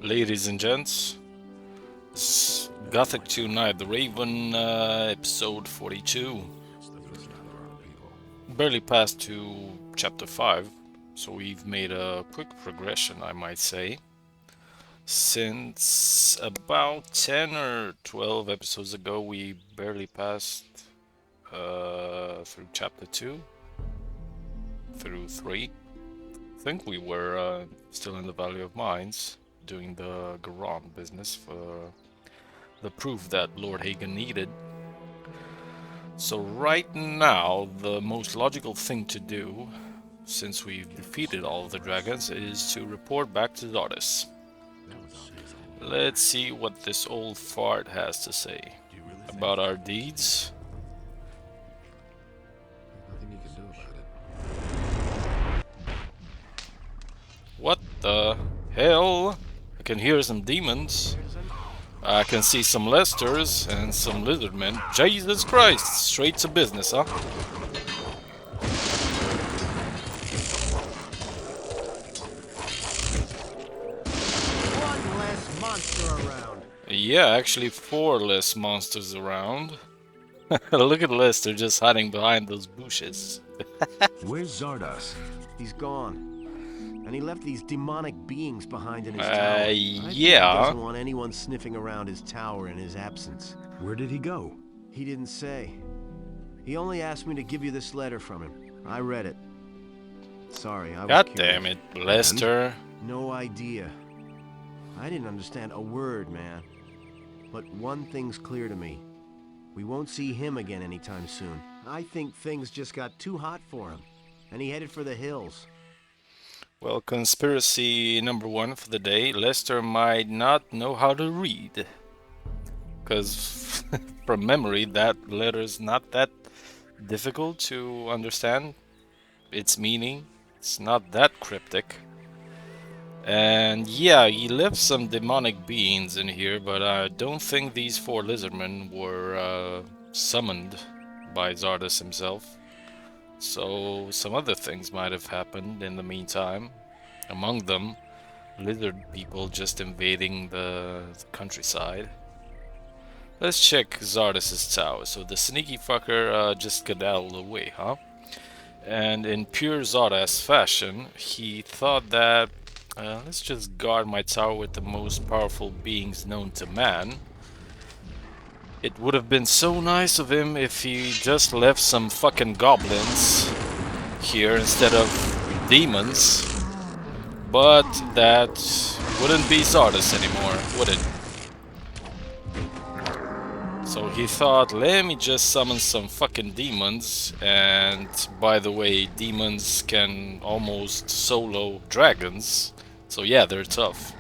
Ladies and gents, it's Gothic Tonight, the Raven, episode 42. Barely passed to chapter 5, so we've made a quick progression, I might say. Since about 10 or 12 episodes ago, we barely passed through chapter 2, through 3. I think we were still in the Valley of Mines, doing the Garon business for the proof that Lord Hagen needed. So right now, the most logical thing to do, since we've defeated all of the dragons, is to report back to Zardes. Let's see what this old fart has to say about our deeds. Nothing you can do about it. What the hell? I can hear some demons. I can see some Lesters and some Lizardmen. Jesus Christ, straight to business, huh? One less monster around. Yeah, actually 4 less monsters around. Look at Lester just hiding behind those bushes. Where's Zardos? He's gone. And he left these demonic beings behind in his tower. I think he yeah. doesn't want anyone sniffing around his tower in his absence. Where did he go? He didn't say. He only asked me to give you this letter from him. I read it. Sorry, I was God curious. damn it, Lester. No idea. I didn't understand a word, man. But one thing's clear to me. We won't see him again anytime soon. I think things just got too hot for him. And he headed for the hills. Well, conspiracy number 1 for the day. Lester might not know how to read. Because from memory, that letter's not that difficult to understand. Its meaning, it's not that cryptic. And yeah, he left some demonic beings in here, but I don't think these 4 lizardmen were summoned by Zardes himself. So some other things might have happened in the meantime. Among them, lizard people just invading the countryside. Let's check Zardes' tower. So the sneaky fucker just skedaddled away, huh? And in pure Zardes fashion, he thought that let's just guard my tower with the most powerful beings known to man. It would have been so nice of him if he just left some fucking goblins here instead of demons. But that wouldn't be Zardes anymore, would it? So he thought, let me just summon some fucking demons. And by the way, demons can almost solo dragons. So yeah, they're tough.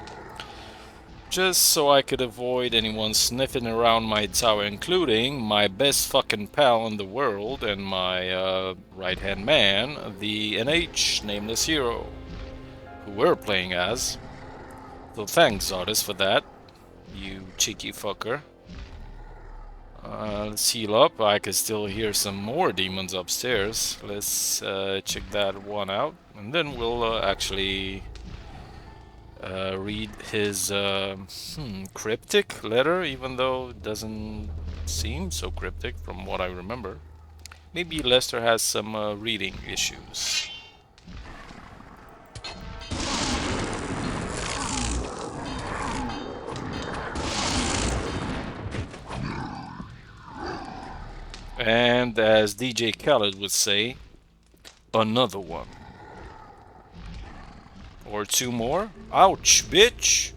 Just so I could avoid anyone sniffing around my tower, including my best fucking pal in the world and my right-hand man, the NH, Nameless Hero, who we're playing as. So thanks, Zardes, for that, you cheeky fucker. Let's heal up. I can still hear some more demons upstairs. Let's check that one out, and then we'll actually read his cryptic letter, even though it doesn't seem so cryptic from what I remember. Maybe Lester has some reading issues. And as DJ Khaled would say, another one. Or 2 more? Ouch, bitch!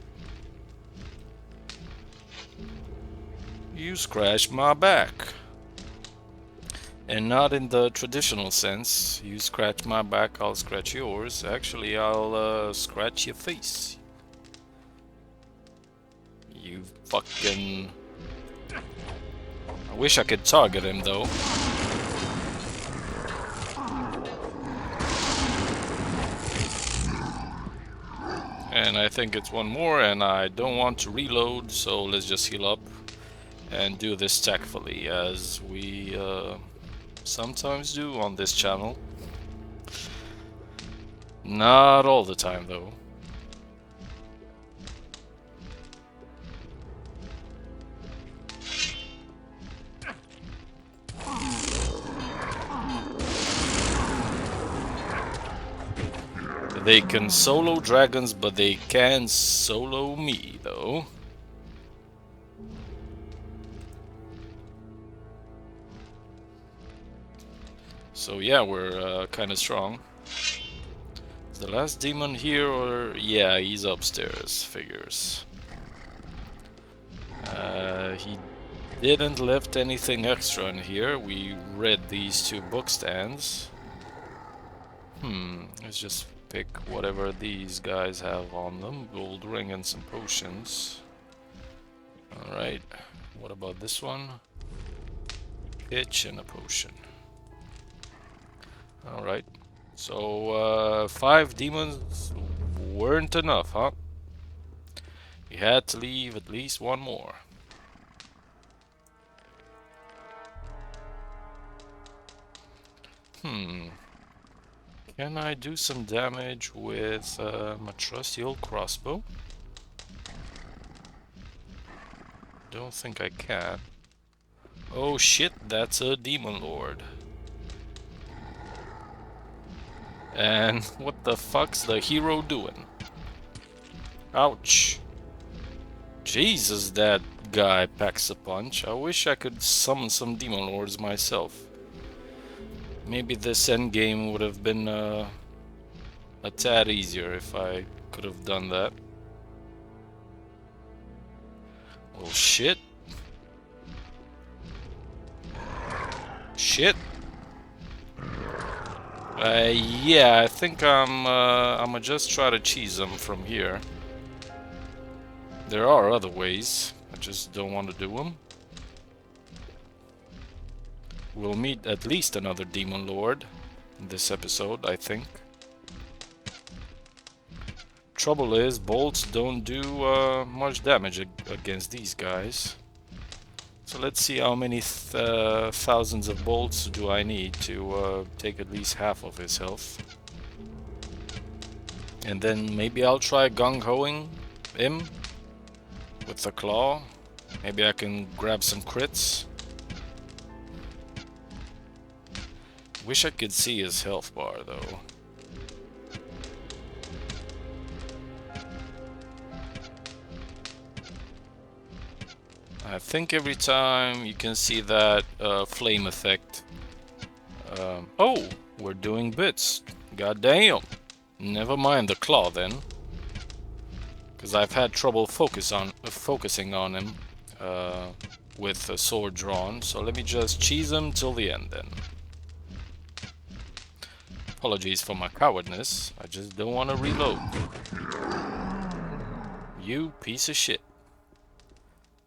You scratched my back. And not in the traditional sense. You scratch my back, I'll scratch yours. Actually, I'll scratch your face. You fucking... I wish I could target him though. And I think it's one more, and I don't want to reload, so let's just heal up and do this tactfully, as we sometimes do on this channel. Not all the time though. They can solo dragons, but they can't solo me, though. So yeah, we're kind of strong. Is the last demon here, or... Yeah, he's upstairs, figures. He didn't lift anything extra in here. We read these two book stands. Let's just pick whatever these guys have on them. Gold ring and some potions. Alright, what about this one? Pitch and a potion. Alright, so 5 demons weren't enough, huh? You had to leave at least one more. Can I do some damage with my trusty old crossbow? Don't think I can. Oh shit, that's a demon lord. And what the fuck's the hero doing? Ouch. Jesus, that guy packs a punch. I wish I could summon some demon lords myself. Maybe this endgame would have been a tad easier if I could have done that. Oh shit. Shit. Yeah, I think I'ma just try to cheese them from here. There are other ways. I just don't want to do them. We'll meet at least another demon lord in this episode, I think. Trouble is, bolts don't do much damage against these guys. So let's see how many thousands of bolts do I need to take at least half of his health. And then maybe I'll try gung-hoing him with the claw. Maybe I can grab some crits. Wish I could see his health bar though. I think every time you can see that flame effect. Oh, we're doing bits. God damn. Never mind the claw then. Because I've had trouble focusing on him with a sword drawn. So let me just cheese him till the end then. Apologies for my cowardness. I just don't want to reload. You piece of shit.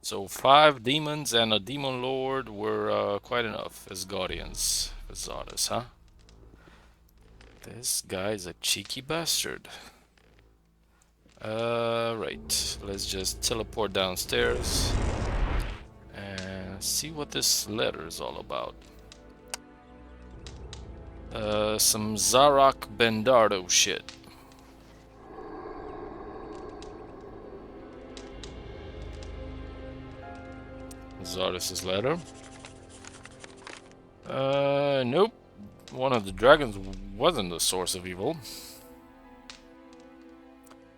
So 5 demons and a demon lord were quite enough as guardians for Zardes, huh? This guy's a cheeky bastard. Right. Let's just teleport downstairs and see what this letter is all about. Some Zarok Bendardo shit. Zardes' letter. Nope. One of the dragons wasn't the source of evil.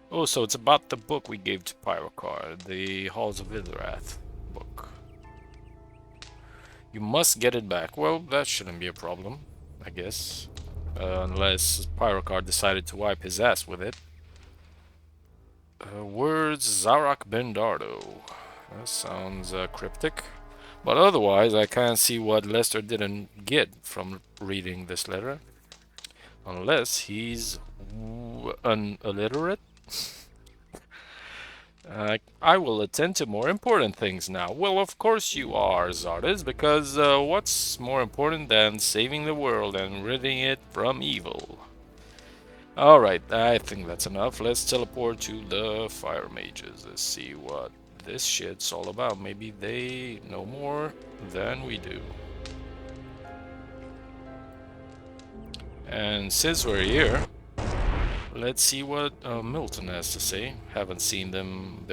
Oh, so it's about the book we gave to Pyrokar, the Halls of Ithrath book. You must get it back. Well, that shouldn't be a problem, I guess. Unless Pyrokar decided to wipe his ass with it. Words Zarok Bendardo. That sounds cryptic. But otherwise, I can't see what Lester didn't get from reading this letter. Unless he's illiterate. I will attend to more important things now. Well, of course you are, Zardes, because what's more important than saving the world and ridding it from evil? Alright, I think that's enough. Let's teleport to the fire mages. Let's see what this shit's all about. Maybe they know more than we do. And since we're here, let's see what Milton has to say. Haven't seen them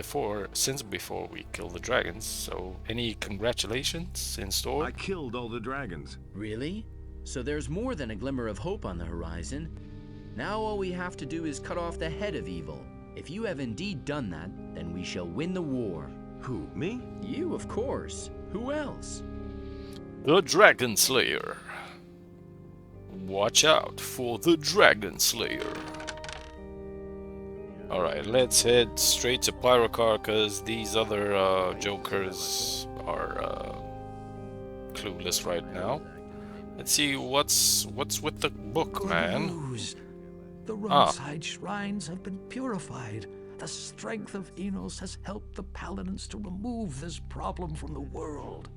since before we killed the dragons. So, any congratulations in store? I killed all the dragons. Really? So there's more than a glimmer of hope on the horizon. Now all we have to do is cut off the head of evil. If you have indeed done that, then we shall win the war. Who, me? You, of course. Who else? The Dragon Slayer. Watch out for the Dragon Slayer. Alright, let's head straight to Pyrocar, because these other jokers are clueless right now. Let's see what's with the book, Good man. news. The roadside shrines have been purified. The strength of Enos has helped the paladins to remove this problem from the world.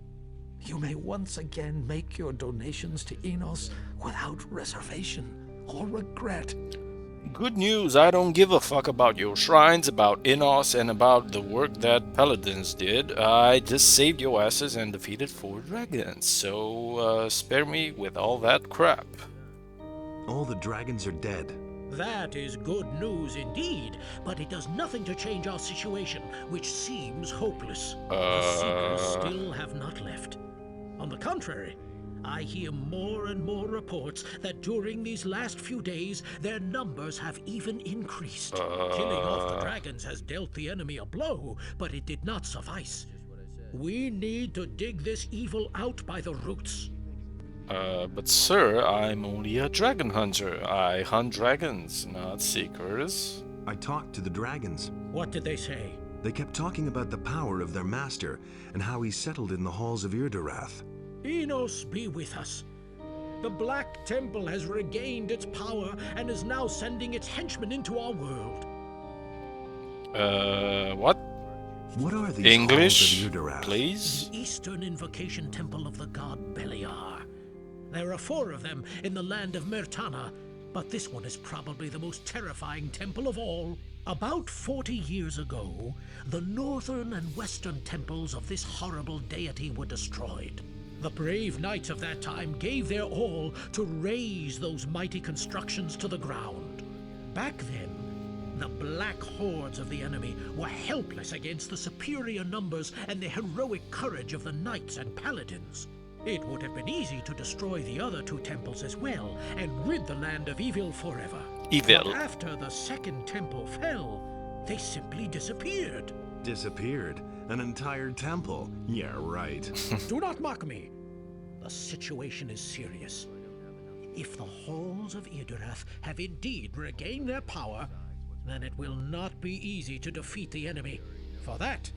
You may once again make your donations to Enos without reservation or regret. Good news, I don't give a fuck about your shrines, about Enos, and about the work that paladins did. I just saved your asses and defeated 4 dragons, so spare me with all that crap. All the dragons are dead. That is good news indeed, but it does nothing to change our situation, which seems hopeless. The Seekers still have not left. On the contrary, I hear more and more reports that during these last few days, their numbers have even increased. Killing off the dragons has dealt the enemy a blow, but it did not suffice. We need to dig this evil out by the roots. But sir, I'm only a dragon hunter. I hunt dragons, not seekers. I talked to the dragons. What did they say? They kept talking about the power of their master and how he settled in the halls of Irdarath. Enos be with us. The Black Temple has regained its power and is now sending its henchmen into our world. What? What are these English, halls of Irdarath? please? The Eastern Invocation Temple of the god Beliar. There are 4 of them in the land of Myrtana, but this one is probably the most terrifying temple of all. About 40 years ago, the northern and western temples of this horrible deity were destroyed. The brave knights of that time gave their all to raise those mighty constructions to the ground. Back then, the black hordes of the enemy were helpless against the superior numbers and the heroic courage of the knights and paladins. It would have been easy to destroy the other 2 temples as well and rid the land of evil forever. Evil. But after the second temple fell, they simply disappeared. Disappeared? An entire temple? Yeah, right. Do not mock me. The situation is serious. If the halls of Irdarath have indeed regained their power, then it will not be easy to defeat the enemy. For that,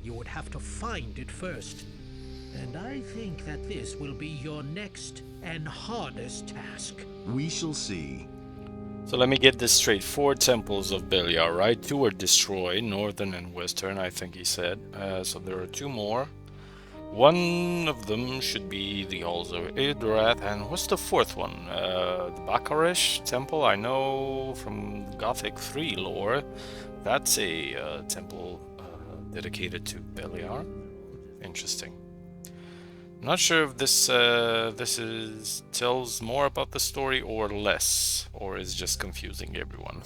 you would have to find it first. And I think that this will be your next and hardest task. We shall see. So let me get this straight. 4 temples of Beliar, right? 2 were destroyed, northern and western, I think he said. So there are 2 more. One of them should be the Halls of Irdarath, and what's the 4th one? The Bakarish Temple, I know from Gothic 3 lore. That's a temple dedicated to Beliar. Interesting. Not sure if this tells more about the story or less, or is just confusing everyone.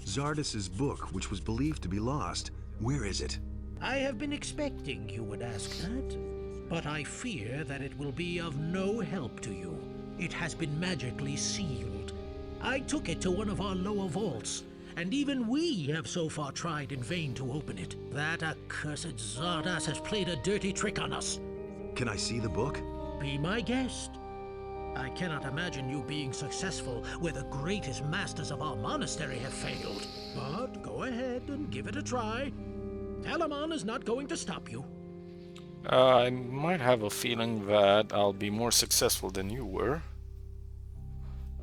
Zardas's book, which was believed to be lost. Where is it? I have been expecting you would ask that, but I fear that it will be of no help to you. It has been magically sealed. I took it to one of our lower vaults, and even we have so far tried in vain to open it. That accursed Zardas has played a dirty trick on us. Can I see the book? Be my guest. I cannot imagine you being successful where the greatest masters of our monastery have failed. But go ahead and give it a try. Talamon is not going to stop you. I might have a feeling that I'll be more successful than you were.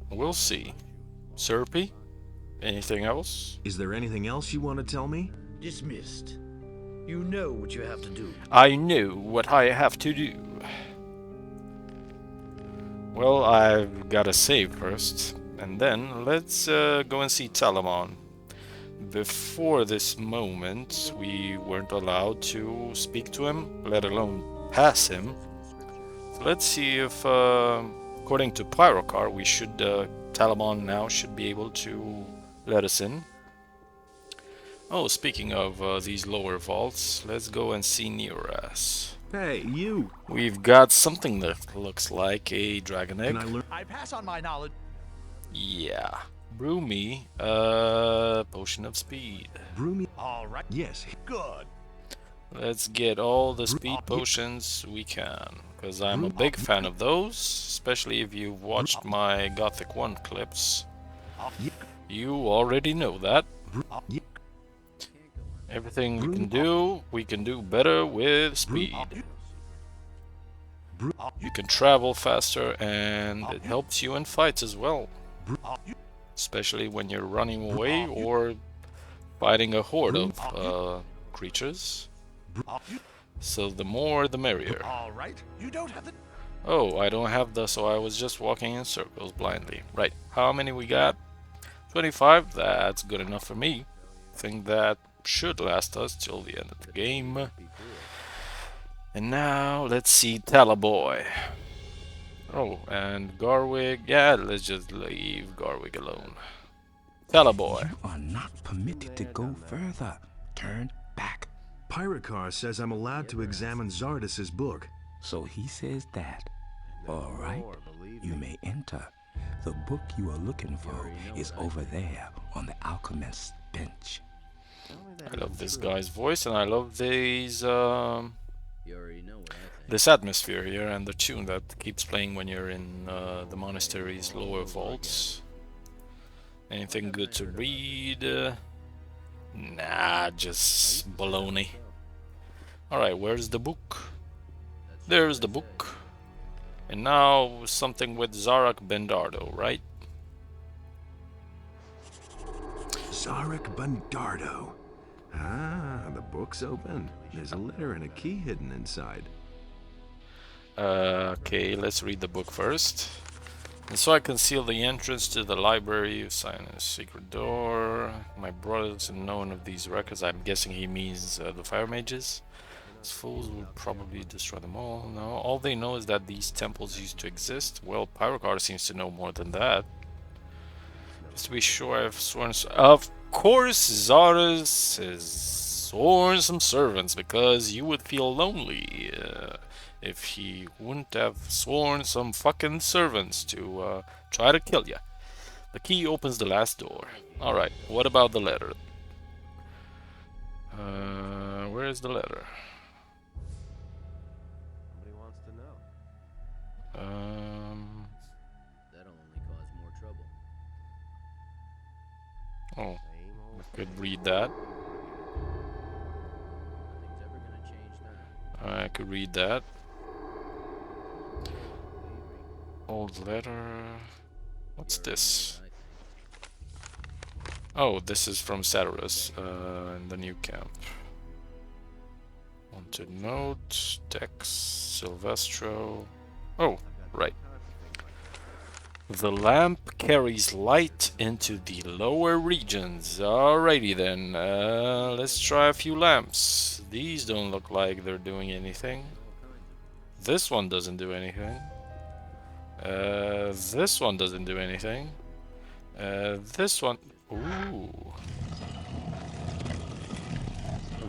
We'll see. Serpy? Anything else? Is there anything else you want to tell me? Dismissed. You know what you have to do. I know what I have to do. Well, I've got to save first, and then let's go and see Talamon. Before this moment, we weren't allowed to speak to him, let alone pass him. So let's see if, according to Pyrocar, we should, Talamon now should be able to let us in. Oh, speaking of these lower vaults, let's go and see Neoras. Hey, you! We've got something that looks like a dragon egg. Can I learn? I pass on my knowledge. Yeah, Brew me potion of speed. Brew me. All right. Yes. Good. Let's get all the speed potions we can, because I'm a big fan of those, especially if you've watched my Gothic 1 clips. You already know that. Everything we can do better with speed. You can travel faster, and it helps you in fights as well. Especially when you're running away or fighting a horde of creatures. So the more the merrier. All right. You don't have the... Oh, I don't have the, so I was just walking in circles blindly. Right, how many we got? 25, that's good enough for me. Think that should last us till the end of the game. And now, let's see Talaboy. Oh, and Garwig, yeah, let's just leave Garwig alone. Talaboy. You are not permitted to go further. Turn back. Pyrocar says I'm allowed to examine Zardas's book. So he says that. All right, you may enter. The book you are looking for is over there on the alchemist's bench. I love this guy's voice, and I love these, You already know what I think. this atmosphere here and the tune that keeps playing when you're in the monastery's lower vaults. Anything good to read? Nah, just baloney. Alright, where's the book? There's the book. And now something with Zarek Bendardo, right? Zarek Bendardo. Ah, the book's open. There's a letter and a key hidden inside. Okay, let's read the book first. And so I conceal the entrance to the library, you sign a secret door. My brother doesn't know of these records. I'm guessing he means the fire mages. These fools will probably destroy them all. No, all they know is that these temples used to exist. Well, Pyrocar seems to know more than that. Just to be sure, I've sworn... Of course, Zardas has sworn some servants, because you would feel lonely if he wouldn't have sworn some fucking servants to try to kill you. The key opens the last door. Alright, what about the letter? Where is the letter? Somebody wants to know. That'll only cause more trouble. Oh, I could read that. Nothing's ever gonna change that. I could read that. Old letter. What's this? Oh, this is from Saturus in the new camp. Wanted note, text, Silvestro. Oh, right. The lamp carries light into the lower regions. Alrighty then, let's try a few lamps. These don't look like they're doing anything. This one doesn't do anything. This one doesn't do anything. This one... Ooh.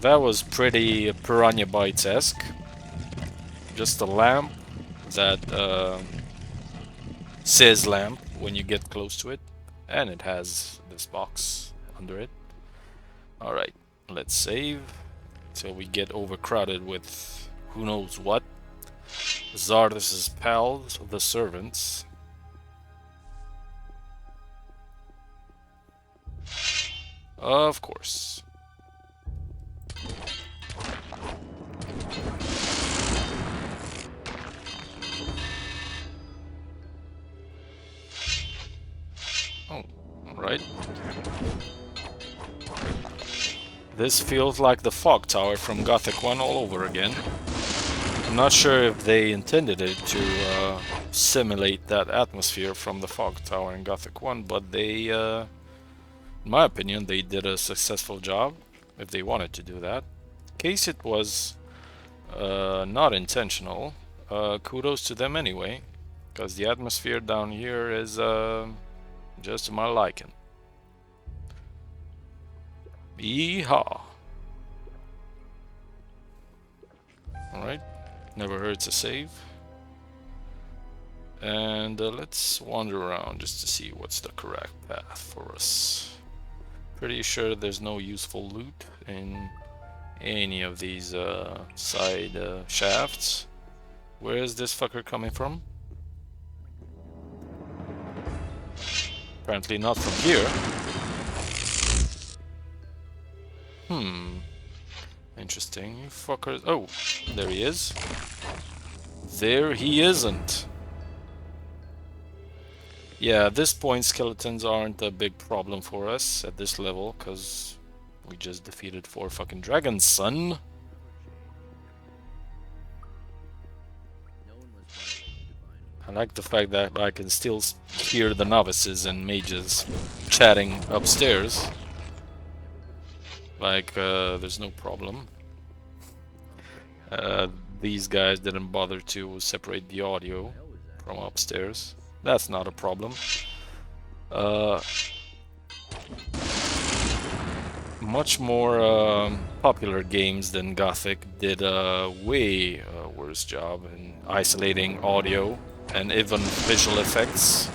That was pretty Piranha Bytes-esque. Just a lamp that says lamp when you get close to it. And it has this box under it. Alright, let's save. Till we get overcrowded with who knows what. Zardas's pals, the servants. Of course. Oh, alright. This feels like the fog tower from Gothic 1 all over again. I'm not sure if they intended it to simulate that atmosphere from the fog tower in Gothic 1, but they, in my opinion, they did a successful job if they wanted to do that. In case it was not intentional, kudos to them anyway, because the atmosphere down here is just to my liking. Yeehaw! Alright. Never hurts to save. And let's wander around just to see what's the correct path for us. Pretty sure there's no useful loot in any of these side shafts. Where is this fucker coming from? Apparently not from here. Interesting. You fuckers. Oh, there he is. There he isn't. Yeah, at this point skeletons aren't a big problem for us at this level, because we just defeated 4 fucking dragons, son. I like the fact that I can still hear the novices and mages chatting upstairs. Like, there's no problem. These guys didn't bother to separate the audio from upstairs. That's not a problem. Much more popular games than Gothic did a way worse job in isolating audio and even visual effects,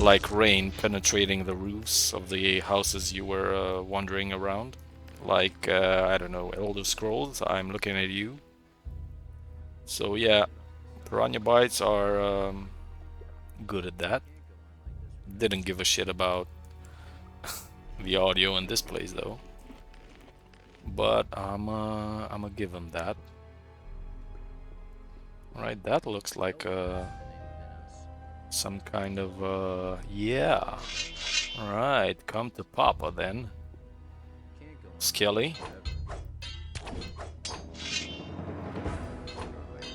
like rain penetrating the roofs of the houses you were wandering around. Like, I don't know, Elder Scrolls, I'm looking at you. So yeah, Piranha Bytes are good at that. Didn't give a shit about the audio in this place though. But I'ma give them that. Alright, that looks like some kind of yeah. Alright, come to Papa then. Skelly.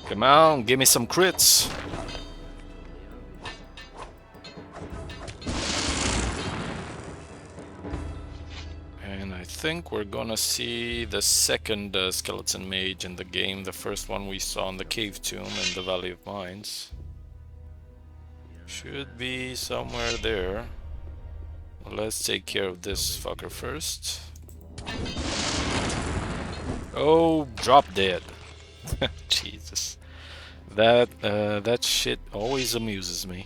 Come on, give me some crits. And I think we're gonna see the second skeleton mage in the game. The first one we saw in the cave tomb in the Valley of Mines. Should be somewhere there. Let's take care of this fucker first. Oh, drop dead. Jesus. That shit always amuses me.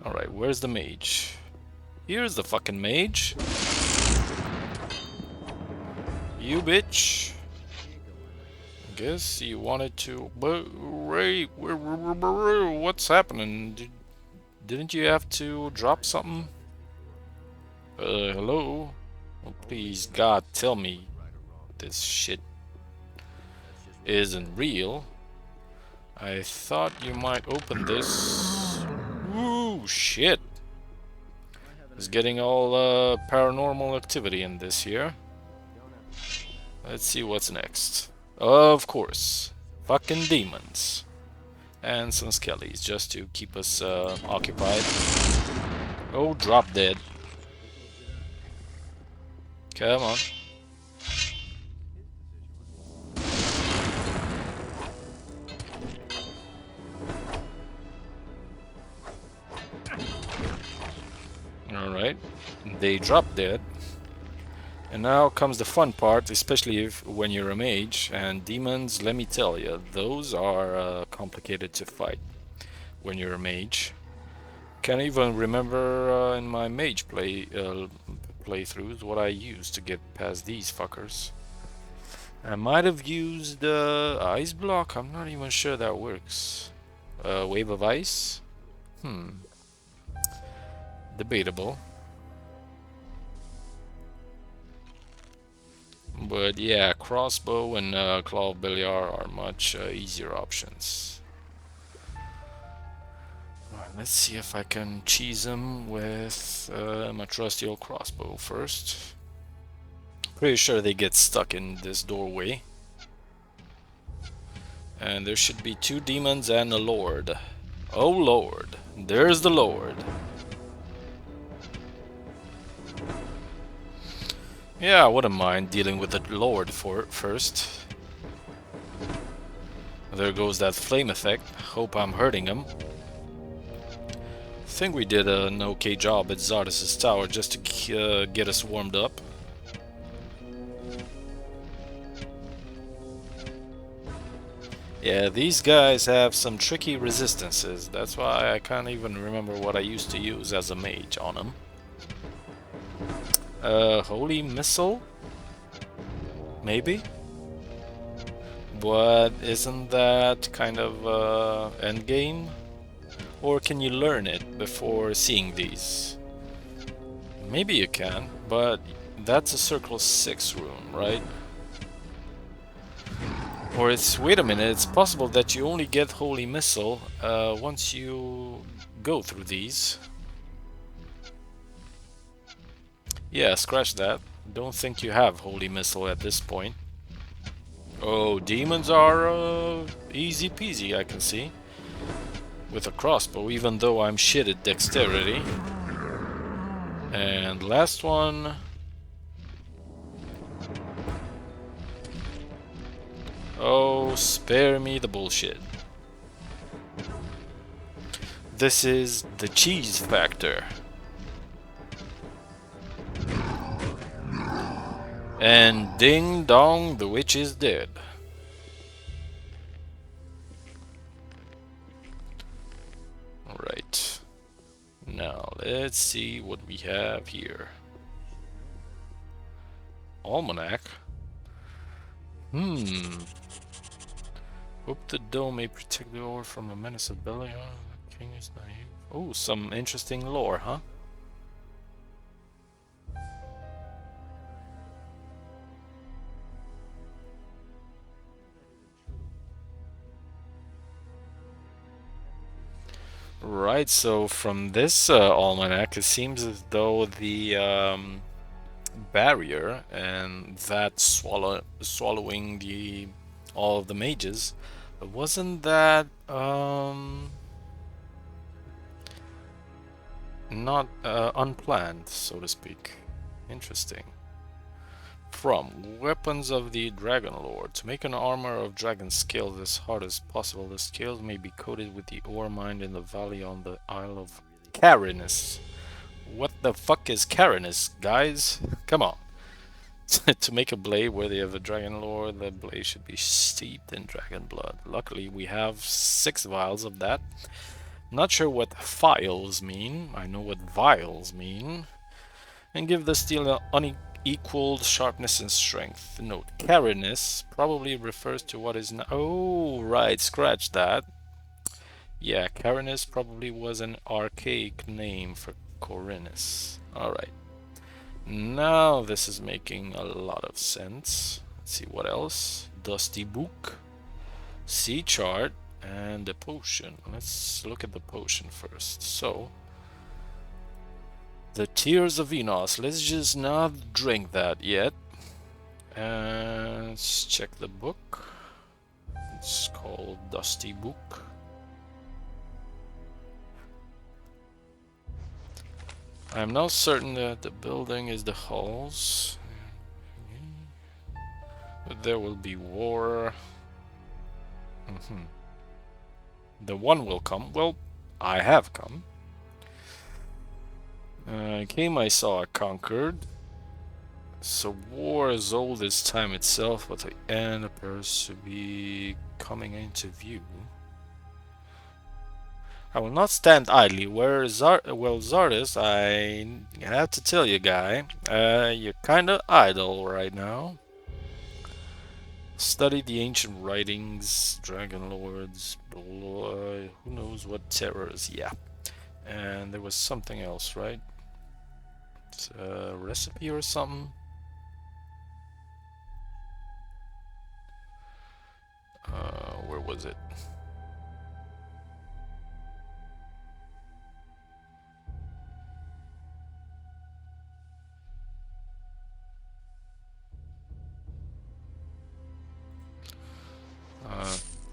Alright, where's the mage? Here's the fucking mage. You bitch. Guess you wanted to. But Ray, what's happening? Didn't you have to drop something? Hello? Oh, please, God, tell me this shit isn't real. I thought you might open this. Ooh, shit. It's getting all paranormal activity in this here. Let's see what's next. Of course, fucking demons. And some skellies just to keep us occupied. Oh, drop dead. Come on. Alright, they drop dead. And now comes the fun part, especially when you're a mage. And demons, let me tell you, those are complicated to fight when you're a mage. Can't even remember in my mage playthroughs what I used to get past these fuckers. I might have used ice block, I'm not even sure that works. Wave of ice? Debatable. But yeah, crossbow and claw of Beliar are much easier options. Right, let's see if I can cheese them with my trusty old crossbow first. Pretty sure they get stuck in this doorway. And there should be 2 demons and a lord. Oh lord, there's the lord. Yeah, I wouldn't mind dealing with the Lord first. There goes that flame effect. Hope I'm hurting him. I think we did an okay job at Zardes' tower just to get us warmed up. Yeah, these guys have some tricky resistances. That's why I can't even remember what I used to use as a mage on them. Holy Missile? Maybe? But isn't that kind of endgame? Or can you learn it before seeing these? Maybe you can, but that's a Circle 6 room, right? Or it's... wait a minute, it's possible that you only get Holy Missile once you go through these. Yeah, scratch that. Don't think you have Holy Missile at this point. Oh, demons are easy peasy, I can see. With a crossbow, even though I'm shit at dexterity. And last one... oh, spare me the bullshit. This is the cheese factor. And ding dong, the witch is dead. Alright. Now, let's see what we have here. Almanac. Hope the dome may protect the ore from the menace of Belial. The king is naive. Oh, some interesting lore, huh? Right, so from this almanac, it seems as though the barrier and that swallowing the all of the mages, wasn't that not unplanned, so to speak. Interesting. From weapons of the Dragon Lord. To make an armor of dragon scales as hard as possible, the scales may be coated with the ore mined in the valley on the Isle of Carinus. What the fuck is Carinus, guys? Come on. To make a blade worthy of a Dragon Lord, the blade should be steeped in dragon blood. Luckily, we have 6 vials of that. Not sure what files mean. I know what vials mean. And give the steel an unequaled sharpness and strength. Note, Carinus probably refers to what is now... oh, right, scratch that. Yeah, Carinus probably was an archaic name for Corinus. Alright. Now this is making a lot of sense. Let's see what else. Dusty book, sea chart, and a potion. Let's look at the potion first. So, the Tears of Enos. Let's just not drink that yet. And let's check the book. It's called Dusty Book. I'm now certain that the building is the halls. But there will be war. The one will come. Well, I have come. Came, I saw, I conquered. So war is old as time itself, but the end appears to be coming into view. I will not stand idly. Well, Zardis, I have to tell you, guy, you're kinda idle right now. Study the ancient writings, Dragon Lords, who knows what terrors, yeah. And there was something else, right? It's a recipe or something? Where was it?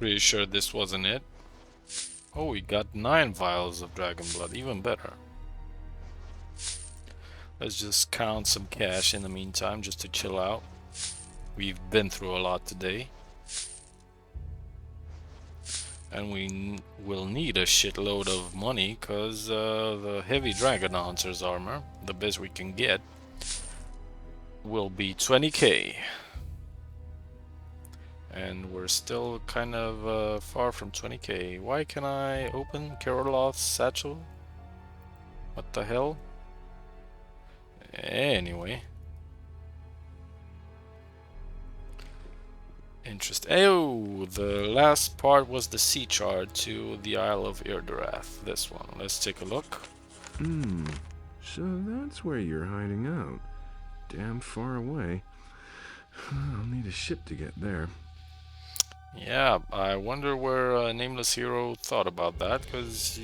Pretty sure this wasn't it. Oh, we got 9 vials of dragon blood, even better. Let's just count some cash in the meantime, just to chill out. We've been through a lot today. And we will need a shitload of money, because the heavy dragon hunter's armor, the best we can get, will be 20k. And we're still kind of far from 20k. Why can I open Kirillov's satchel? What the hell? Anyway. Interesting. Oh, the last part was the sea chart to the Isle of Irdorath. This one. Let's take a look. So that's where you're hiding out. Damn far away. I'll need a ship to get there. Yeah, I wonder where Nameless Hero thought about that, because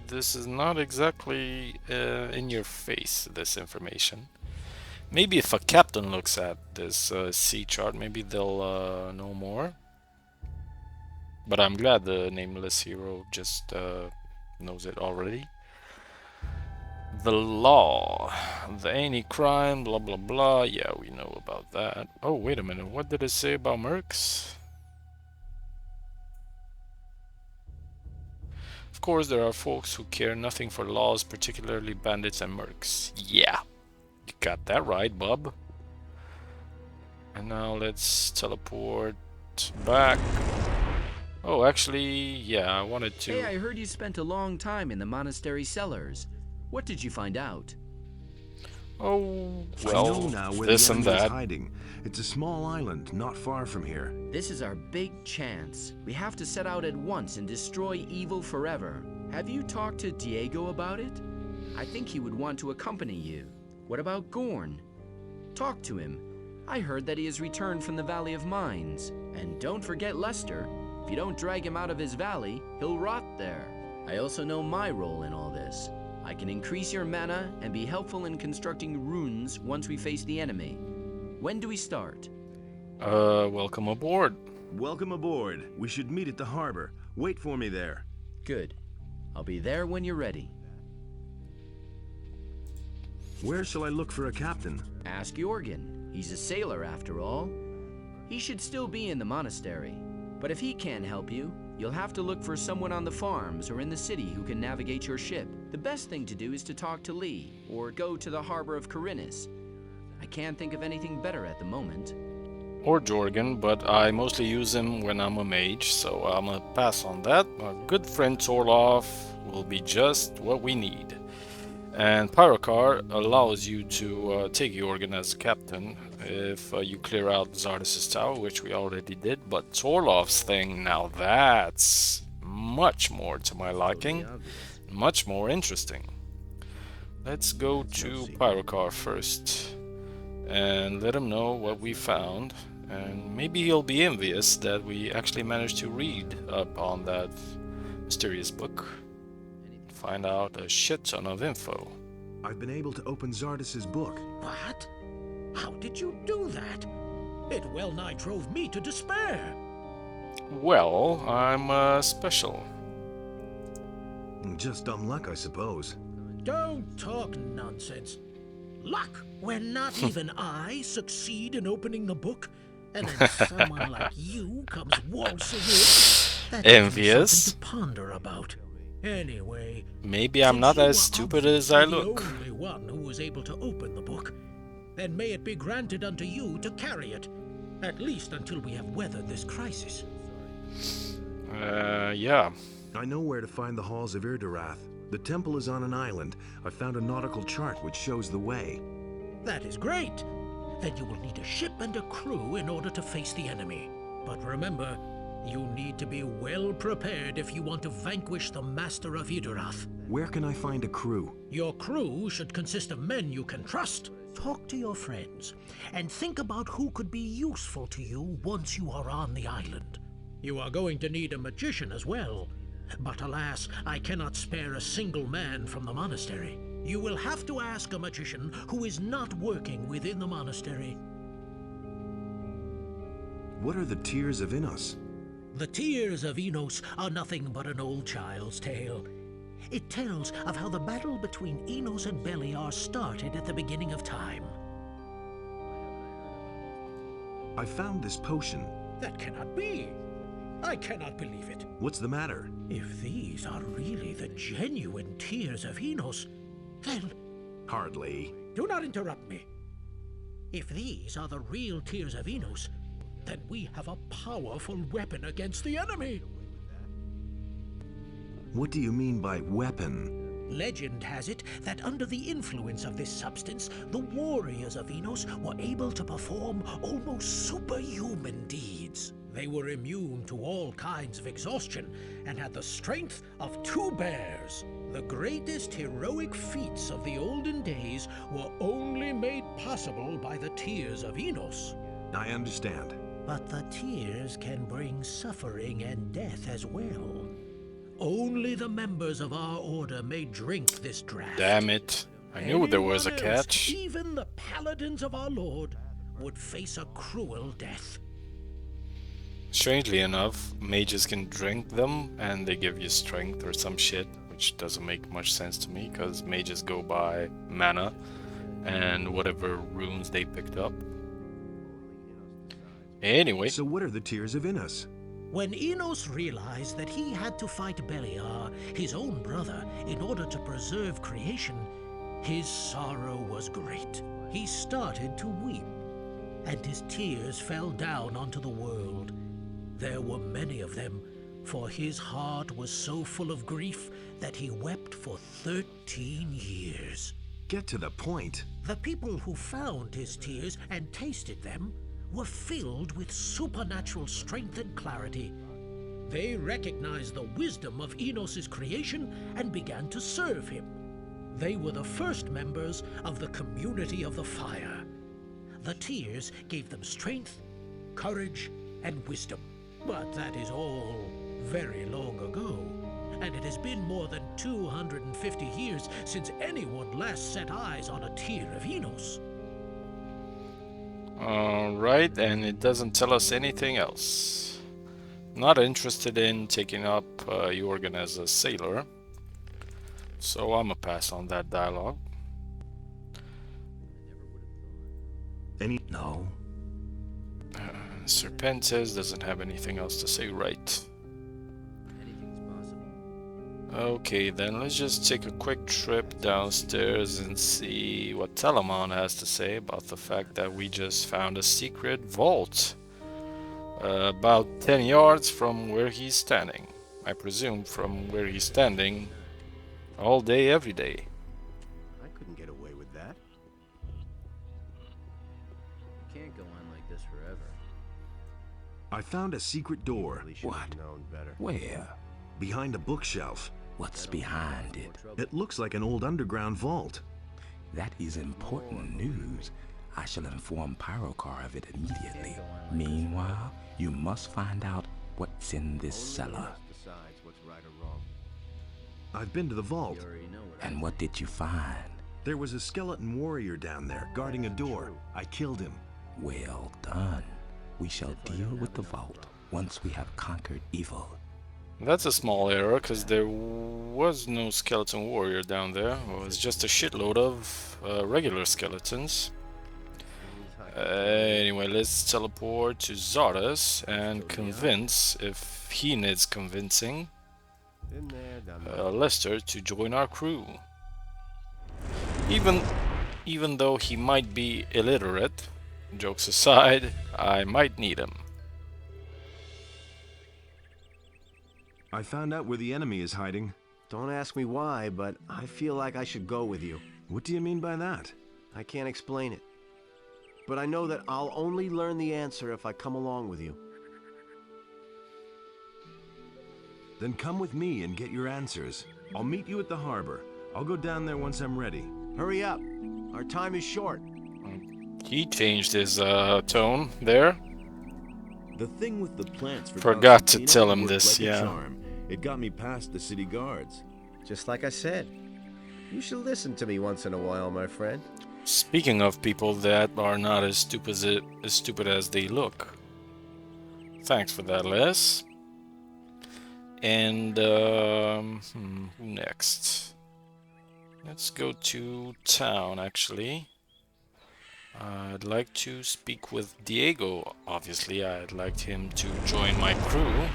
this is not exactly in your face, this information. Maybe if a captain looks at this sea chart, maybe they'll know more. But I'm glad the Nameless Hero just knows it already. The law, any crime, blah blah blah. Yeah, we know about that. Oh, wait a minute, what did it say about mercs? Of course, there are folks who care nothing for laws, particularly bandits and mercs. Yeah, you got that right, bub. And now let's teleport back. Oh, actually, yeah, I wanted to... Hey, I heard you spent a long time in the monastery cellars. What did you find out? Oh, I well, know now where this the and enemy is that. hiding. It's a small island not far from here. This is our big chance. We have to set out at once and destroy evil forever. Have you talked to Diego about it? I think he would want to accompany you. What about Gorn? Talk to him. I heard that he has returned from the Valley of Mines. And don't forget Lester. If you don't drag him out of his valley, he'll rot there. I also know my role in all this. I can increase your mana and be helpful in constructing runes once we face the enemy. When do we start? Welcome aboard. Welcome aboard. We should meet at the harbor. Wait for me there. Good. I'll be there when you're ready. Where shall I look for a captain? Ask Jorgen. He's a sailor after all. He should still be in the monastery. But if he can't help you, you'll have to look for someone on the farms or in the city who can navigate your ship. The best thing to do is to talk to Lee, or go to the harbor of Corinus. I can't think of anything better at the moment. Or Jorgen, but I mostly use him when I'm a mage, so I'm gonna pass on that. Our good friend Torloff will be just what we need. And Pyrocar allows you to take Jorgen as a captain if you clear out Zardus' tower, which we already did. But Torloff's thing, now that's much more to my liking, much more interesting. Let's go to Pyrocar first and let him know what we found. And maybe he'll be envious that we actually managed to read up on that mysterious book. Find out a shit ton of info. I've been able to open Zardus' book. What? How did you do that? It well nigh drove me to despair. Well, I'm special. Just dumb luck, I suppose. Don't talk nonsense. Luck, when not even I succeed in opening the book, and then someone like you comes waltzing in. That's Envious? something to ponder about. Anyway, Maybe I'm not as stupid as I look. the only one who was able to open the book, then may it be granted unto you to carry it, at least until we have weathered this crisis. Yeah. I know where to find the halls of Irdorath. The temple is on an island. I found a nautical chart which shows the way. That is great. Then you will need a ship and a crew in order to face the enemy. But remember, you need to be well prepared if you want to vanquish the Master of Irdorath. Where can I find a crew? Your crew should consist of men you can trust. Talk to your friends, and think about who could be useful to you once you are on the island. You are going to need a magician as well. But alas, I cannot spare a single man from the monastery. You will have to ask a magician who is not working within the monastery. What are the Tears of Innos? The Tears of Enos are nothing but an old child's tale. It tells of how the battle between Enos and Beliar started at the beginning of time. I found this potion. That cannot be. I cannot believe it. What's the matter? If these are really the genuine Tears of Enos, then... Hardly. Do not interrupt me. If these are the real Tears of Enos, then we have a powerful weapon against the enemy. What do you mean by weapon? Legend has it that under the influence of this substance, the warriors of Enos were able to perform almost superhuman deeds. They were immune to all kinds of exhaustion and had the strength of 2 bears. The greatest heroic feats of the olden days were only made possible by the tears of Enos. I understand. But the tears can bring suffering and death as well. Only the members of our order may drink this draught. Damn it. I knew there was a Anyone else, catch. even the paladins of our lord, would face a cruel death. Strangely enough, mages can drink them and they give you strength or some shit, which doesn't make much sense to me because mages go by mana and whatever runes they picked up. Anyway, So what are the Tears of Innis? When Enos realized that he had to fight Beliar, his own brother, in order to preserve creation, his sorrow was great. He started to weep, and his tears fell down onto the world. There were many of them, for his heart was so full of grief that he wept for 13 years. Get to the point. The people who found his tears and tasted them were filled with supernatural strength and clarity. They recognized the wisdom of Enos's creation and began to serve him. They were the first members of the Community of the Fire. The tears gave them strength, courage, and wisdom. But that is all very long ago, and it has been more than 250 years since anyone last set eyes on a tear of Enos. alright, and it doesn't tell us anything else. Not interested in taking up Jorgen as a sailor, so I'm gonna pass on that dialogue. No. Serpentes doesn't have anything else to say, right? Okay, then let's just take a quick trip downstairs and see what Telamon has to say about the fact that we just found a secret vault about 10 yards from where he's standing. I presume from where he's standing all day, every day. I couldn't get away with that. You can't go on like this forever. I found a secret door Really should have What? known better. Where? behind a bookshelf. What's behind it? It looks like an old underground vault. That is important news. I shall inform Pyrokar of it immediately. Meanwhile, you must find out what's in this cellar. Decides what's right or wrong. I've been to the vault. You already know what And what did you find? There was a skeleton warrior down there guarding a door. I killed him. Well done. We shall deal with the vault once we have conquered evil. That's a small error, because there was no skeleton warrior down there. It was just a shitload of regular skeletons. Anyway, let's teleport to Zardas and convince, if he needs convincing, Been there, done that. Lester to join our crew. Even though he might be illiterate, jokes aside, I might need him. I found out where the enemy is hiding. Don't ask me why, but I feel like I should go with you. What do you mean by that? I can't explain it. But I know that I'll only learn the answer if I come along with you. Then come with me and get your answers. I'll meet you at the harbor. I'll go down there once I'm ready. Hurry up. Our time is short. He changed his tone there. The thing with the plants Forgot to Constantino tell him worked this, like a yeah. charm. It got me past the city guards. Just like I said. You should listen to me once in a while, my friend. Speaking of people that are not as stupid as they look. Thanks for that, Les. And who next? Let's go to town, actually. I'd like to speak with Diego. Obviously, I'd like him to join my crew.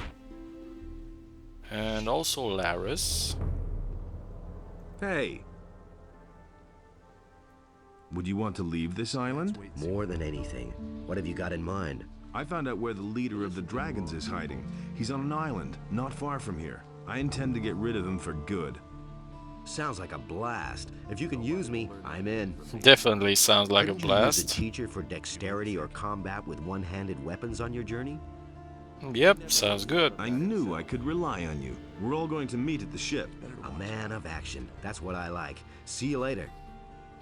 And also Laris. Hey! Would you want to leave this island? More than anything, what have you got in mind? I found out where the leader of the dragons is hiding. He's on an island, not far from here. I intend to get rid of him for good. Sounds like a blast. If you can use me, I'm in. Definitely sounds like a Couldn't you use a blast. teacher for dexterity or combat with one-handed weapons on your journey? Yep, sounds good. I knew I could rely on you. We're all going to meet at the ship. A man of action. That's what I like. See you later.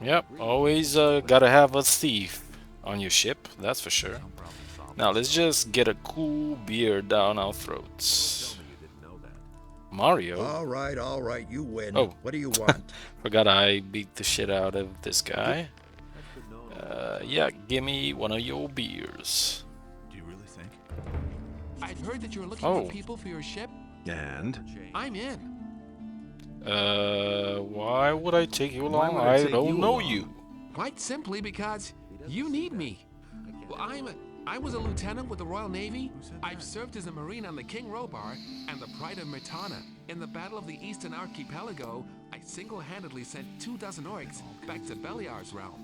Yep, always gotta have a thief on your ship, that's for sure. Now let's just get a cool beer down our throats. Mario? All right, you win. Oh. What do you want? Forgot I beat the shit out of this guy. Yeah, give me one of your beers. Do you really think? I've heard that you're looking Oh. for people for your ship. And? I'm in. Why would I take you Why along? would I I take don't you know along? you. Quite simply because you need me. Well, I was a lieutenant with the Royal Navy. I've served as a Marine on the King Robar and the Pride of Mirtana. In the Battle of the Eastern Archipelago, I single-handedly sent 24 orcs back to Beliar's realm.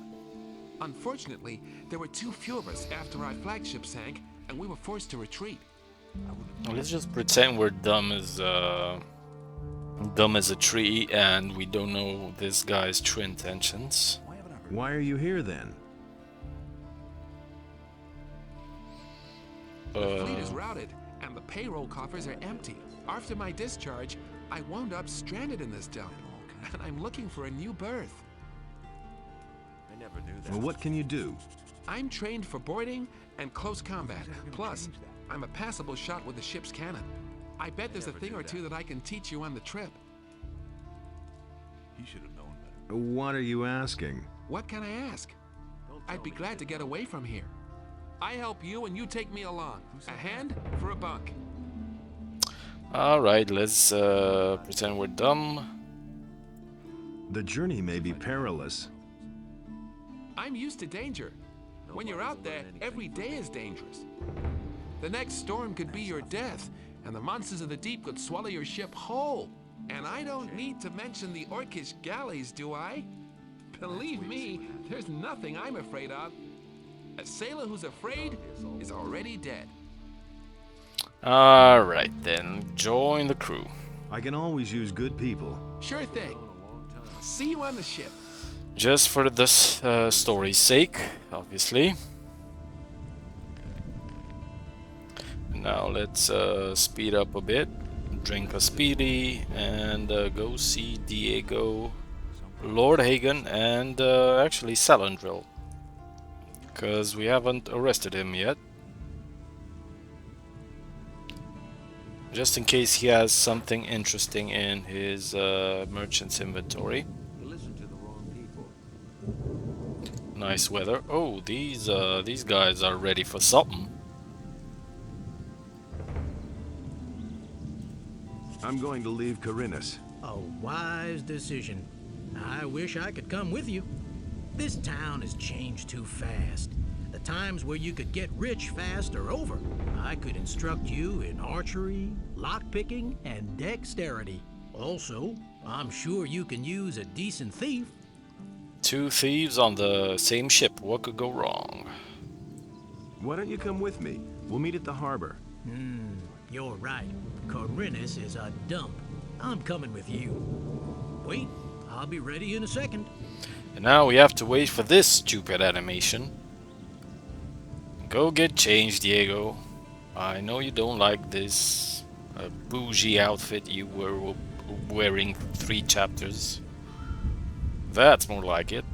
Unfortunately, there were too few of us after our flagship sank, and we were forced to retreat. Let's just pretend we're dumb as a tree and we don't know this guy's true intentions. Why are you here then? The fleet is routed, and the payroll coffers are empty. After my discharge, I wound up stranded in this dump, and I'm looking for a new berth. I never knew that. Well, what can you do? I'm trained for boarding and close combat. Plus, I'm a passable shot with the ship's cannon. I bet there's a thing or two that I can teach you on the trip. He should have known better. What are you asking? What can I ask? I'd be glad to get away from here. I help you and you take me along. A hand for a bunk. Alright, let's pretend we're dumb. The journey may be perilous. I'm used to danger. When you're out there, every day is dangerous. The next storm could be your death, and the monsters of the deep could swallow your ship whole. And I don't need to mention the orcish galleys, do I? Believe me, there's nothing I'm afraid of. A sailor who's afraid is already dead. Alright then, join the crew. I can always use good people. Sure thing. See you on the ship. Just for this story's sake, obviously. Now let's speed up a bit, drink a speedy, and go see Diego, Lord Hagen, and actually Salandril. Because we haven't arrested him yet. Just in case he has something interesting in his merchant's inventory. Nice weather. Oh, these guys are ready for something. I'm going to leave Corinus. A wise decision. I wish I could come with you. This town has changed too fast. The times where you could get rich fast are over. I could instruct you in archery, lockpicking, and dexterity. Also, I'm sure you can use a decent thief. Two thieves on the same ship. What could go wrong? Why don't you come with me? We'll meet at the harbor. You're right. Corinus is a dump. I'm coming with you. Wait, I'll be ready in a second. And now we have to wait for this stupid animation. Go get changed, Diego. I know you don't like this bougie outfit you were wearing 3 chapters. That's more like it.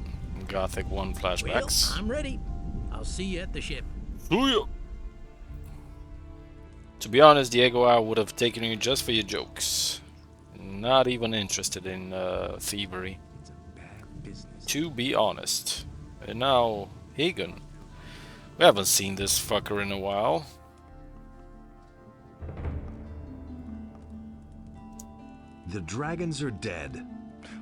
Gothic 1 flashbacks. Well, I'm ready. I'll see you at the ship. See ya. To be honest, Diego, I would have taken you just for your jokes. Not even interested in thievery. To be honest. And now, Hagen. We haven't seen this fucker in a while. The dragons are dead.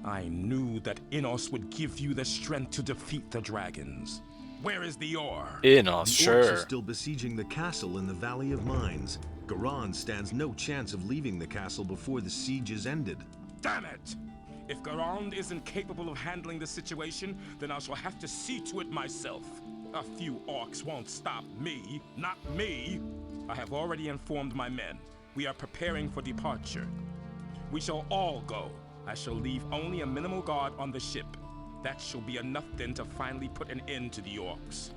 I knew that Innos would give you the strength to defeat the dragons. Where is the ore? Innos, The orcs are sure. still besieging the castle in the Valley of Mines. Garan stands no chance of leaving the castle before the siege is ended. Damn it! If Garand isn't capable of handling the situation, then I shall have to see to it myself. A few orcs won't stop me. Not me. I have already informed my men. We are preparing for departure. We shall all go. I shall leave only a minimal guard on the ship. That shall be enough then to finally put an end to the orcs.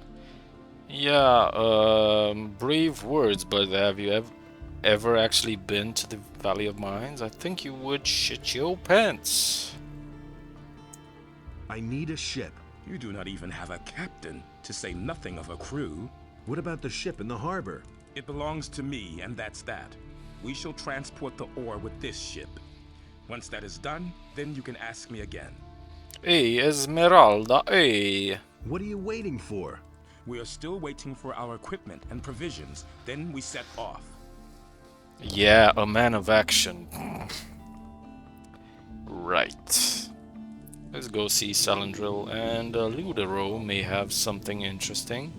Yeah, brave words, but have you ever actually been to the Valley of Mines? I think you would shit your pants. I need a ship. You do not even have a captain, to say nothing of a crew. What about the ship in the harbor? It belongs to me, and that's that. We shall transport the ore with this ship. Once that is done, then you can ask me again. Hey, Esmeralda, hey. What are you waiting for? We are still waiting for our equipment and provisions, then we set off. Yeah, a man of action. Right. Let's go see Salandril, and Ludero may have something interesting.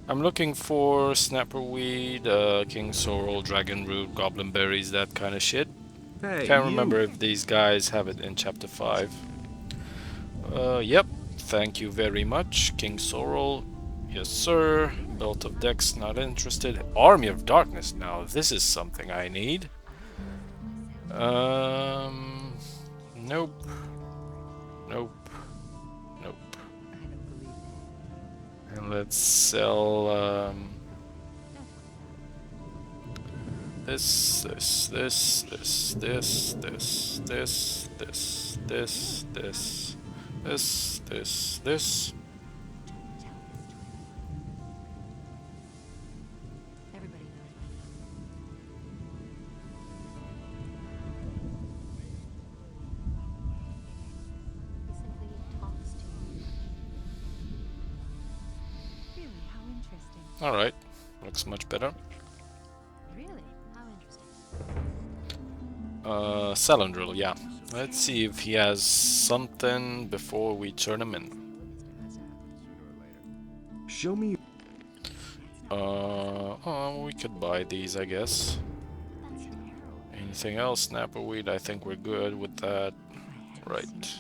I'm looking for snapperweed, king sorrel, dragon root, goblin berries, that kind of shit. Hey, Can't remember if these guys have it in chapter 5. Yep. Thank you very much. King Sorrel. Yes, sir. Belt of Dex, not interested. Army of Darkness. Now, this is something I need. Nope. Nope. Nope. And let's sell, this, this. Alright, looks much better. Really? How interesting. Salandril, yeah. Let's see if he has something before we turn him in. Show me. Oh, we could buy these, I guess. Anything else? Snapperweed, I think we're good with that. Right.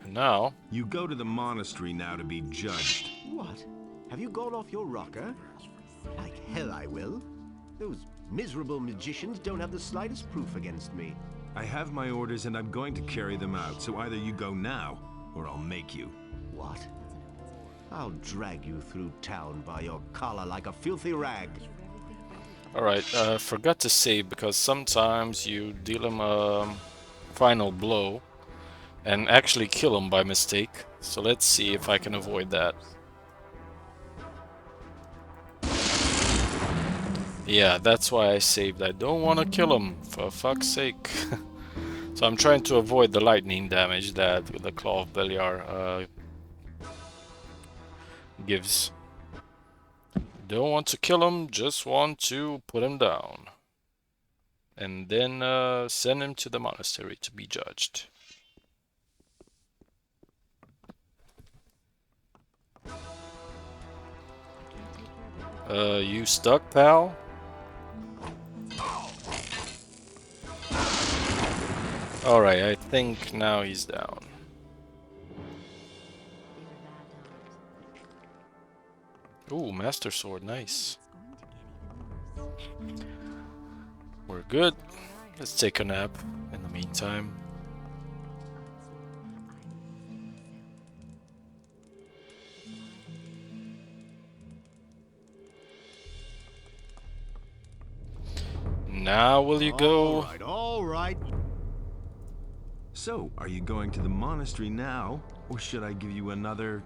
And now... You go to the monastery now to be judged. What? Have you gone off your rocker? Like hell I will. Those miserable magicians don't have the slightest proof against me. I have my orders and I'm going to carry them out, so either you go now, or I'll make you. What? I'll drag you through town by your collar like a filthy rag. Alright, forgot to save because sometimes you deal him a final blow and actually kill him by mistake. So let's see if I can avoid that. Yeah, that's why I saved. I don't want to kill him, for fuck's sake. So I'm trying to avoid the lightning damage that the Claw of Beliar gives. Don't want to kill him, just want to put him down. And then send him to the monastery to be judged. You stuck, pal? Alright, I think now he's down. Ooh, Master Sword, nice. We're good. Let's take a nap in the meantime. Now will you go? All right. So, are you going to the monastery now, or should I give you another...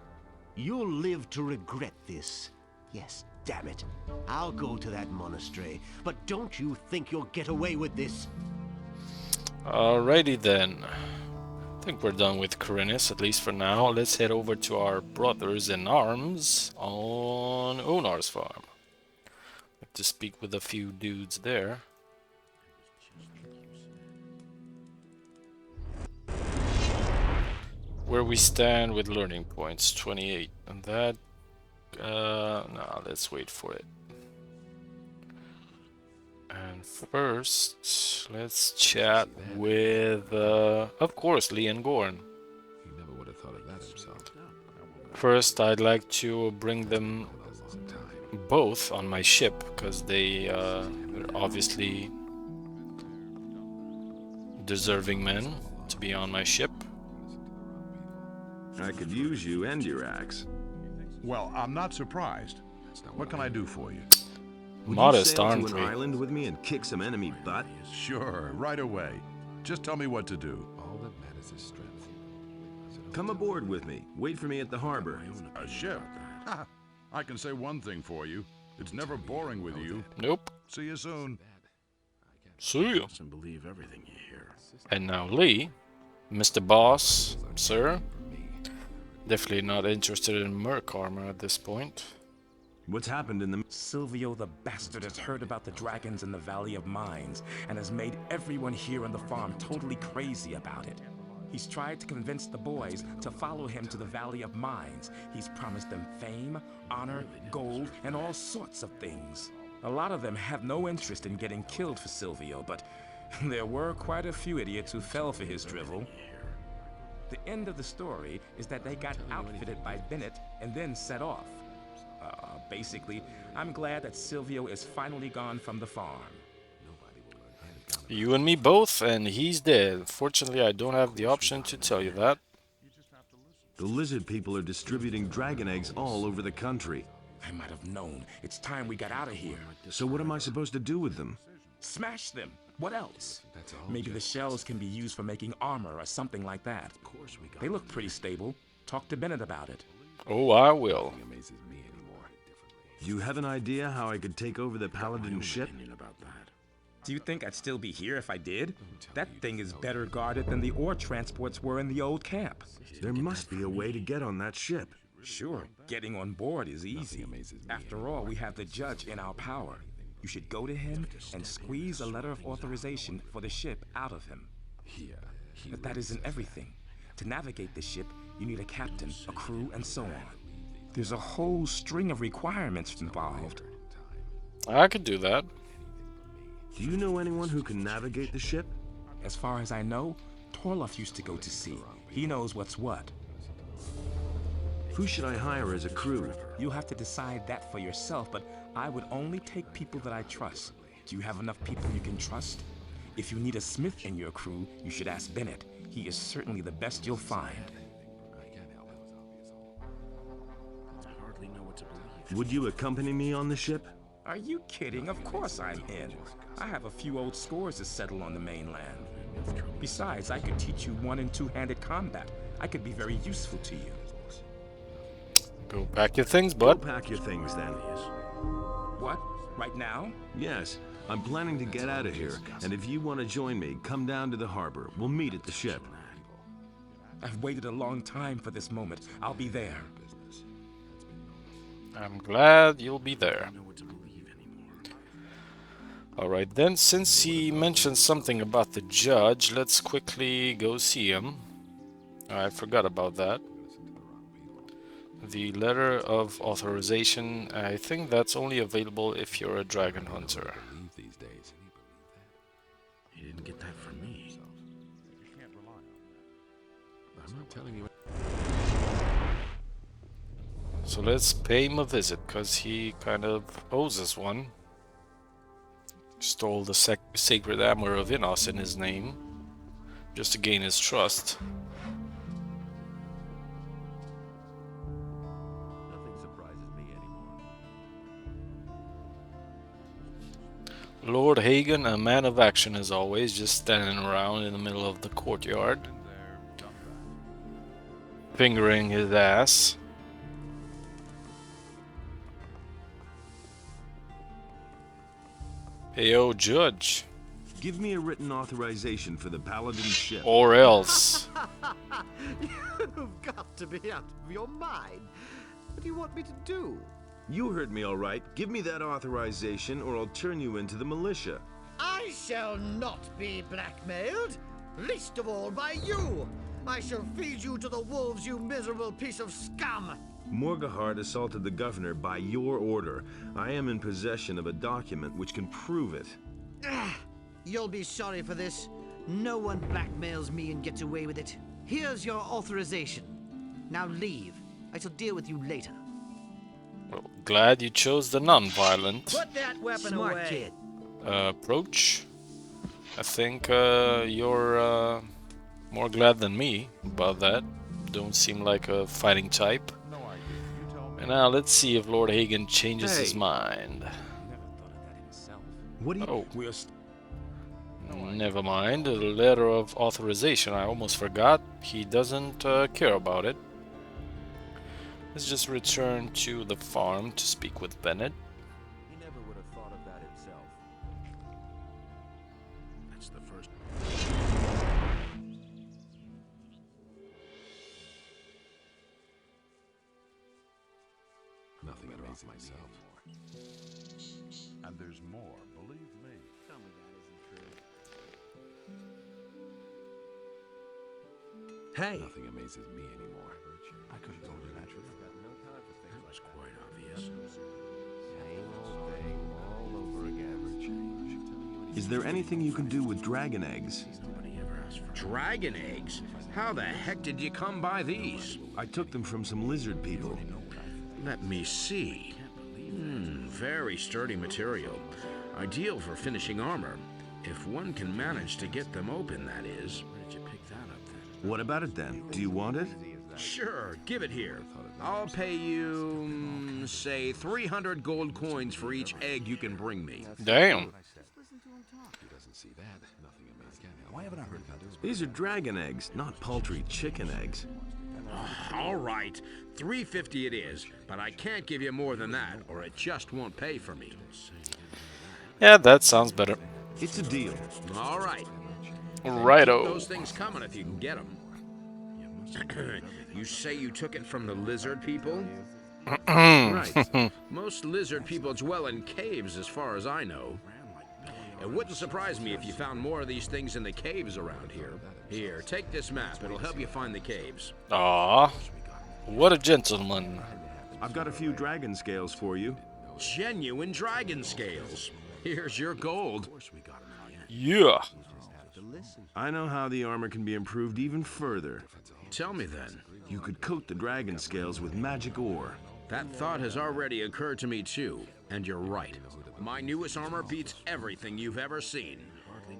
You'll live to regret this. Yes, damn it. I'll go to that monastery, but don't you think you'll get away with this? Alrighty then. I think we're done with Korinis, at least for now. Let's head over to our brothers in arms on Onar's farm. Like to speak with a few dudes there. Where we stand with learning points, 28. And that... no, let's wait for it. And first, let's chat with, of course, Lee and Gorn. He never would have thought of that himself. First, I'd like to bring them both on my ship, because they're obviously deserving men to be on my ship. I could use you and your axe. Well, I'm not surprised. What can I do for you? Would Modest, you sail aren't to an we? island with me and kick some enemy butt? Sure, right away. Just tell me what to do. All that matters is strength. Come aboard with me. Wait for me at the harbor. A ship? Ha! I can say one thing for you. It's never boring with you. Nope. See you soon. See ya. And believe everything you hear. And now Lee, Mr. Boss, sir. Definitely not interested in merc armor at this point. What's happened in the... Silvio the bastard has heard about the dragons in the Valley of Mines and has made everyone here on the farm totally crazy about it. He's tried to convince the boys to follow him to the Valley of Mines. He's promised them fame, honor, gold, and all sorts of things. A lot of them have no interest in getting killed for Silvio, but there were quite a few idiots who fell for his drivel. The end of the story is that they got outfitted by Bennett and then set off. Basically, I'm glad that Silvio is finally gone from the farm. You and me both, and he's dead. Fortunately, I don't have the option to tell you that. The lizard people are distributing dragon eggs all over the country. I might have known. It's time we got out of here. So what am I supposed to do with them? Smash them. What else? Maybe the shells can be used for making armor or something like that. They look pretty stable. Talk to Bennett about it. Oh, I will. Do you have an idea how I could take over the Paladin ship? Do you think I'd still be here if I did? That thing is better guarded than the ore transports were in the old camp. There must be a way to get on that ship. Sure, getting on board is easy. After all, we have the judge in our power. You should go to him and squeeze a letter of authorization for the ship out of him. But that isn't everything. To navigate the ship, you need a captain, a crew, and so on. There's a whole string of requirements involved. I could do that. Do you know anyone who can navigate the ship? As far as I know, Torloff used to go to sea. He knows what's what. Who should I hire as a crew? You'll have to decide that for yourself, but I would only take people that I trust. Do you have enough people you can trust? If you need a smith in your crew, you should ask Bennett. He is certainly the best you'll find. Would you accompany me on the ship? Are you kidding? Of course I'm in. I have a few old scores to settle on the mainland. Besides, I could teach you one- and two-handed combat. I could be very useful to you. Go pack your things, bud. Go pack your things then. What? Right now? Yes, I'm planning to get out of here, and if you want to join me, come down to the harbor. We'll meet at the ship. I've waited a long time for this moment. I'll be there. I'm glad you'll be there. Alright then, since he mentioned something about the judge, let's quickly go see him. I forgot about that. The letter of authorization, I think that's only available if you're a dragon hunter. He didn't get that from me. I'm not telling you. So let's pay him a visit, because he kind of owes us one. Stole the sacred armor of Innos in his name, just to gain his trust. Nothing surprises me anymore. Lord Hagen, a man of action as always, just standing around in the middle of the courtyard, fingering his ass. Hey, yo, Judge. Give me a written authorization for the Paladin ship. Or else. You've got to be out of your mind. What do you want me to do? You heard me all right. Give me that authorization or I'll turn you into the militia. I shall not be blackmailed, least of all by you. I shall feed you to the wolves, you miserable piece of scum. Morgahard assaulted the governor by your order. I am in possession of a document which can prove it. You'll be sorry for this. No one blackmails me and gets away with it. Here's your authorization. Now leave, I shall deal with you later. Well, glad you chose the non-violent Put that weapon away. approach. I think you're more glad than me about that. Don't seem like a fighting type. And now let's see if Lord Hagen changes his mind. What do you... Oh. Never mind. The letter of authorization. I almost forgot. He doesn't care about it. Let's just return to the farm to speak with Bennett. He never would have thought of that himself. That's the first. Nothing amazing myself. And there's more, believe me. Tell me that isn't true. Hey. Nothing amazes me anymore. I could have told you that. It was quite obvious. Same old thing all over again. Is there anything you can do with dragon eggs? Dragon eggs? How the heck did you come by these? I took them from some lizard people. Let me see. Very sturdy material. Ideal for finishing armor. If one can manage to get them open, that is. Where did you pick that up then? What about it then? Do you want it? Sure, give it here. I'll pay you, say, 300 gold coins for each egg you can bring me. Damn. Why haven't I heard about this? These are dragon eggs, not paltry chicken eggs. All right, 350 it is, but I can't give you more than that, or it just won't pay for me. Yeah, that sounds better. It's a deal. All right. Righto. Keep those things coming if you can get them. You say you took it from the lizard people? Right. Most lizard people dwell in caves, as far as I know. It wouldn't surprise me if you found more of these things in the caves around here. Here, take this map. It'll help you find the caves. Aw, what a gentleman. I've got a few dragon scales for you. Genuine dragon scales. Here's your gold. Yeah. I know how the armor can be improved even further. Tell me then. You could coat the dragon scales with magic ore. That thought has already occurred to me too, and you're right. My newest armor beats everything you've ever seen.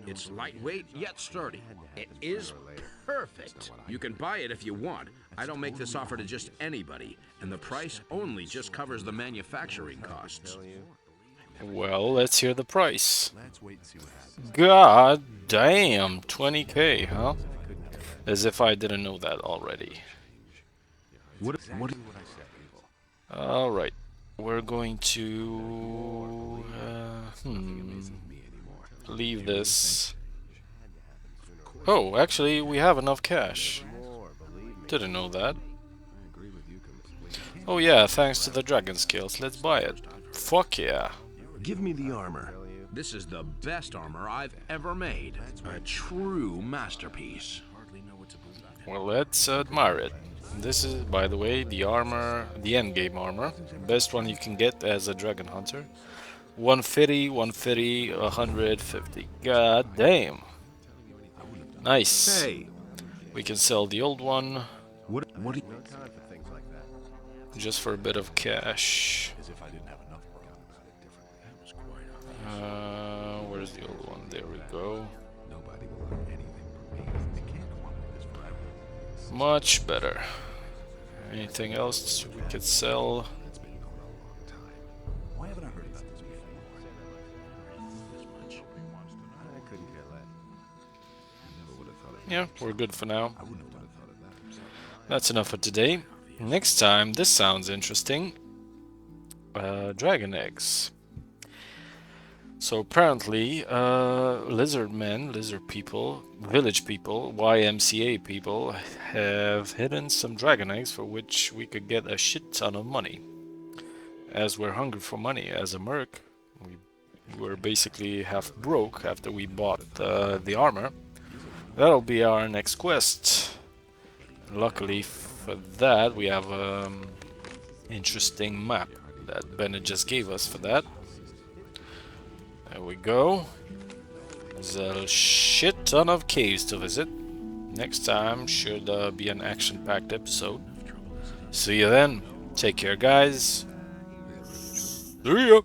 It's lightweight yet sturdy. It is perfect. You can buy it if you want. I don't make this offer to just anybody, and the price only just covers the manufacturing costs. Well, let's hear the price. God damn, 20k, huh? As if I didn't know that already. What? Alright, we're going to leave this. Oh, actually, we have enough cash. Didn't know that. Oh yeah, thanks to the dragon scales. Let's buy it. Fuck yeah. Give me the armor. This is the best armor I've ever made. A true masterpiece. Well, let's admire it. This is, by the way, the armor, the endgame armor. Best one you can get as a dragon hunter. 150, 150, 150. God damn. Nice. Hey. We can sell the old one. What? Just for a bit of cash. Where's the old one? There we go. Much better. Anything else we could sell? Yeah, we're good for now. That's enough for today. Next time, this sounds interesting. Dragon eggs. So apparently, lizard men, lizard people, village people, YMCA people have hidden some dragon eggs for which we could get a shit ton of money. As we're hungry for money as a merc, we were basically half broke after we bought the armor. That'll be our next quest. Luckily for that, we have an interesting map that Bennett just gave us for that. There we go. There's a shit ton of caves to visit. Next time should be an action-packed episode. See you then. Take care, guys. See ya.